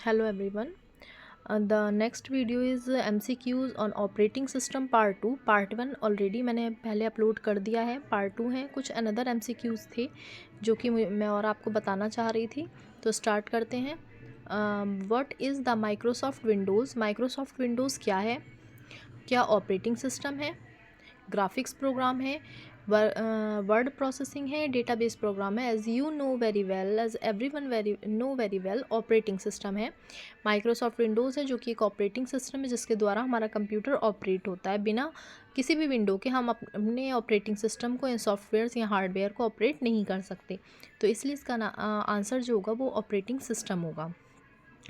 Hello everyone. The next video is MCQs on operating system part 2। Part 1 already मैंने पहले upload कर दिया है। पार्ट 2 है कुछ अनदर MCQs थे जो कि मैं और आपको बताना चाह रही थी। तो स्टार्ट करते हैं। What is the Microsoft Windows? Microsoft Windows क्या है? क्या ऑपरेटिंग सिस्टम है, ग्राफिक्स प्रोग्राम है, वर्ड प्रोसेसिंग है, डेटाबेस प्रोग्राम है? As you know very well, as everyone know very well, operating system है। माइक्रोसॉफ्ट विंडोज़ है जो कि एक ऑपरेटिंग सिस्टम है जिसके द्वारा हमारा कंप्यूटर ऑपरेट होता है। बिना किसी भी विंडो के हम अपने ऑपरेटिंग सिस्टम को या सॉफ्टवेयर या हार्डवेयर को ऑपरेट नहीं कर सकते। तो इसलिए इसका आंसर जो होगा वो ऑपरेटिंग सिस्टम होगा,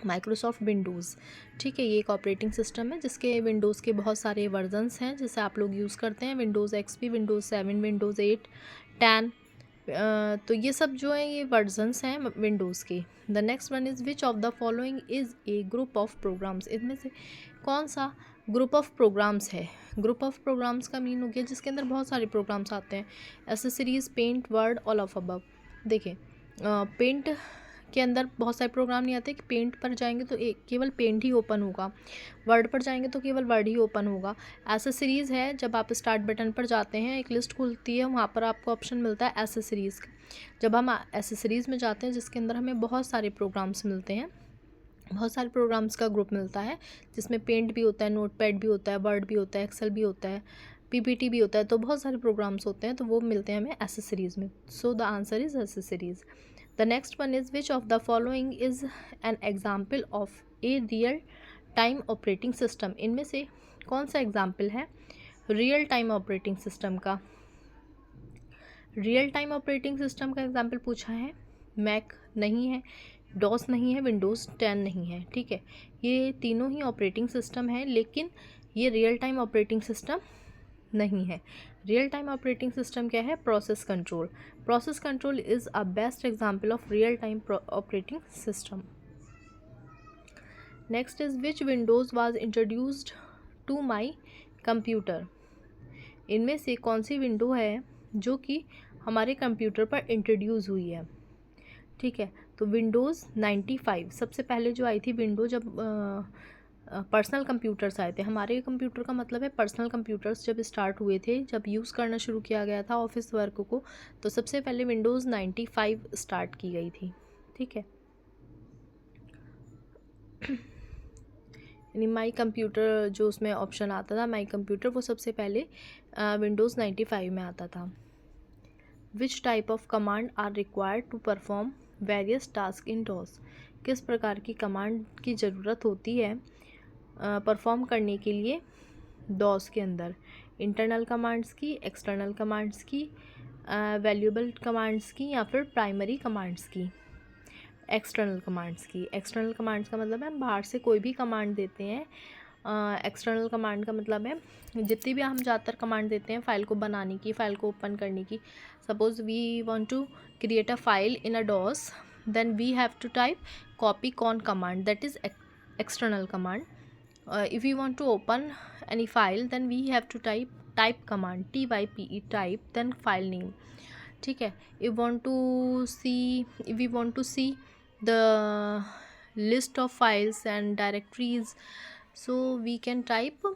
माइक्रोसॉफ्ट विंडोज़। ठीक है, ये एक ऑपरेटिंग सिस्टम है जिसके विंडोज़ के बहुत सारे वर्जन्स हैं जिसे आप लोग यूज़ करते हैं। Windows XP, Windows 7, Windows 8, 10। तो ये सब जो है ये वर्जन्स हैं विंडोज़ के। The next one is which of the following is a group of programs? इनमें से कौन सा ग्रुप ऑफ प्रोग्राम्स है? ग्रुप ऑफ प्रोग्राम्स का मीन हो गया जिसके अंदर बहुत सारे प्रोग्राम्स आते हैं। Accessories, paint, word, all of above. देखिए, पेंट के अंदर बहुत सारे प्रोग्राम नहीं आते कि पेंट पर जाएंगे तो केवल पेंट ही ओपन होगा, वर्ड पर जाएंगे तो केवल वर्ड ही ओपन होगा। एसेसरीज़ है, जब आप स्टार्ट बटन पर जाते हैं एक लिस्ट खुलती है, वहाँ पर आपको ऑप्शन मिलता है एसेसरीज़ का। जब हम एसेसरीज़ में जाते हैं जिसके अंदर हमें बहुत सारे प्रोग्राम्स मिलते हैं, बहुत सारे प्रोग्राम्स का ग्रुप मिलता है जिसमें पेंट भी होता है, नोटपैड भी होता है, वर्ड भी होता है, एक्सेल भी होता है, PPT भी होता है। तो बहुत सारे प्रोग्राम्स होते हैं, तो वो मिलते हैं हमें एसेसरीज़ में। सो the answer is accessories. The next one is which of the following is an example of a real time operating system? इनमें से कौन सा एग्जाम्पल है रियल टाइम ऑपरेटिंग सिस्टम का? रियल टाइम ऑपरेटिंग सिस्टम का example पूछा है। Mac नहीं है, डॉस नहीं है, विंडोज़ 10 नहीं है। ठीक है, ये तीनों ही ऑपरेटिंग सिस्टम है लेकिन ये रियल टाइम ऑपरेटिंग सिस्टम नहीं है। रियल टाइम ऑपरेटिंग सिस्टम क्या है? Process control. Process control is a best example of real time operating system. Next is which Windows was introduced to My Computer? इनमें से कौन सी विंडो है जो कि हमारे कंप्यूटर पर इंट्रोड्यूस हुई है? ठीक है, तो विंडोज़ 95 सबसे पहले जो आई थी विंडो, जब पर्सनल कंप्यूटर्स आए थे। हमारे कंप्यूटर का मतलब है पर्सनल कंप्यूटर्स जब स्टार्ट हुए थे, जब यूज़ करना शुरू किया गया था ऑफिस वर्क को, तो सबसे पहले विंडोज़ 95 स्टार्ट की गई थी। ठीक है, यानी माई कंप्यूटर जो उसमें ऑप्शन आता था माई कंप्यूटर, वो सबसे पहले विंडोज़ 95 में आता था। Which type of command are required to perform various task in DOS? किस प्रकार की कमांड की ज़रूरत होती है परफॉर्म करने के लिए डॉस के अंदर? इंटरनल कमांड्स की, एक्सटर्नल कमांड्स की, वैल्यूएबल कमांड्स की, या फिर प्राइमरी कमांड्स की? एक्सटर्नल कमांड्स की। एक्सटर्नल कमांड्स का मतलब है हम बाहर से कोई भी कमांड देते हैं। एक्सटर्नल कमांड का मतलब है जितनी भी हम ज़्यादातर कमांड देते हैं फाइल को बनाने की, फाइल को ओपन करने की। Suppose we want to create a file in a DOS, then we have to type copy con command, that is external command. If we want to open any file, then we have to type command, type, type, then file name. ठीक है, if we want to see the list of files and directories, so we can type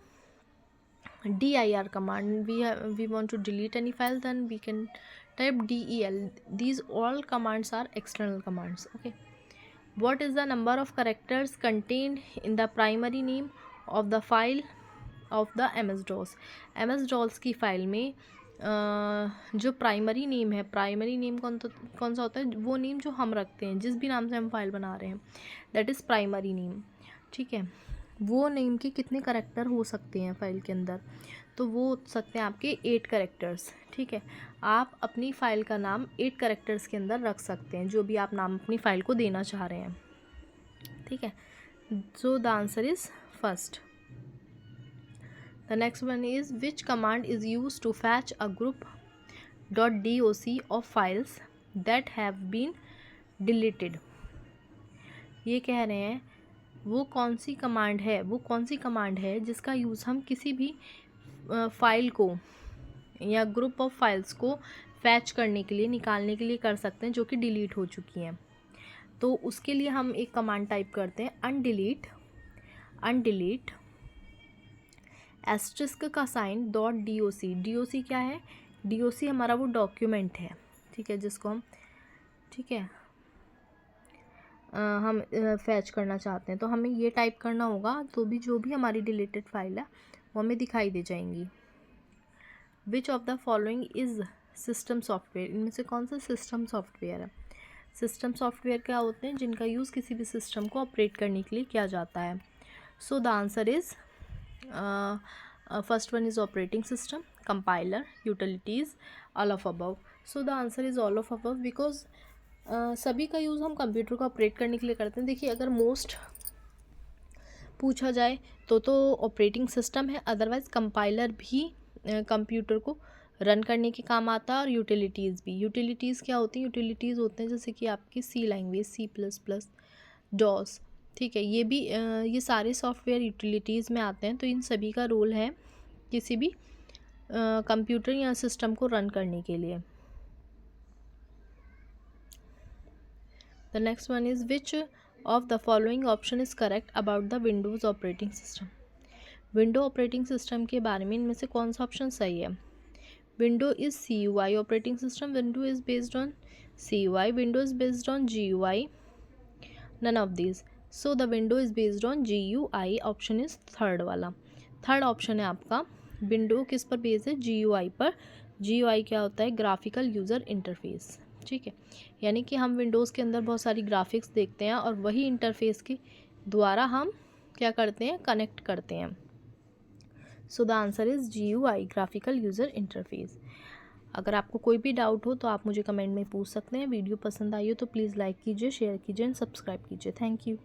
dir command. We want to delete any file, then we can type del. These all commands are external commands. Okay, what is the number of characters contained in the primary name of the file of the MS-DOS? MS-DOS की file में जो primary name है, primary name कौन सा होता है? वो name जो हम रखते हैं, जिस भी नाम से हम फाइल बना रहे हैं, दैट इज़ प्राइमरी नेम। ठीक है, वो नेम के कितने करेक्टर हो सकते हैं फाइल के अंदर? तो वो हो सकते हैं आपके 8 करेक्टर्स। ठीक है, आप अपनी फ़ाइल का नाम 8 करेक्टर्स के अंदर रख सकते हैं, जो भी आप नाम अपनी फ़ाइल को देना चाह रहे हैं। ठीक है, so the answer is first. The next one is which command is use to fetch a ग्रुप .doc of files that have been deleted? ये कह रहे हैं वो कौन सी कमांड है जिसका यूज़ हम किसी भी फाइल को या ग्रुप ऑफ फाइल्स को फैच करने के लिए, निकालने के लिए कर सकते हैं जो कि डिलीट हो चुकी हैं। तो उसके लिए हम एक कमांड टाइप करते हैं अनडिलीट एस्ट्रिस्क का साइन .doc। doc क्या है? doc हमारा वो डॉक्यूमेंट है, ठीक है, जिसको हम, ठीक है, हम फैच करना चाहते हैं। तो हमें ये टाइप करना होगा, तो भी जो भी हमारी डिलीटेड फाइल है वो हमें दिखाई दे जाएंगी। विच of the following is system software? इनमें से कौन सा सिस्टम सॉफ्टवेयर है? सिस्टम सॉफ्टवेयर क्या होते हैं? जिनका यूज़ किसी भी सिस्टम को ऑपरेट करने के लिए किया जाता है। So the answer is first one is operating system, compiler, utilities, all of above. So the answer is all of above, because सभी का यूज़ हम कंप्यूटर को ऑपरेट करने के लिए करते हैं। देखिए, अगर मोस्ट पूछा जाए तो ऑपरेटिंग सिस्टम है, अदरवाइज़ कंपाइलर भी कंप्यूटर को रन करने के काम आता है, और यूटिलिटीज़ भी। यूटिलिटीज़ क्या होती हैं? यूटिलिटीज़ होते हैं जैसे कि आपकी सी लैंग्वेज, C++, डॉस, ठीक है, ये भी ये सारे सॉफ्टवेयर यूटिलिटीज़ में आते हैं। तो इन सभी का रोल है किसी भी कंप्यूटर या सिस्टम को रन करने के लिए। The next one is which of the following option is correct about the Windows operating system? Window operating system के बारे में इनमें से कौन सा ऑप्शन सही है? Window is CUI operating system, window is based on CUI, window is based on GUI, none of this. So the window is based on GUI, option is third वाला। थर्ड ऑप्शन है आपका। Window किस पर based है? GUI पर। GUI क्या होता है? ग्राफिकल यूज़र इंटरफेस, ठीक है, यानी कि हम विंडोज़ के अंदर बहुत सारी ग्राफिक्स देखते हैं और वही इंटरफेस के द्वारा हम क्या करते हैं? कनेक्ट करते हैं। सो the answer is GUI, graphical user interface. अगर आपको कोई भी डाउट हो तो आप मुझे कमेंट में पूछ सकते हैं। वीडियो पसंद आई हो तो प्लीज़ लाइक कीजिए, शेयर कीजिए एंड सब्सक्राइब कीजिए। Thank you.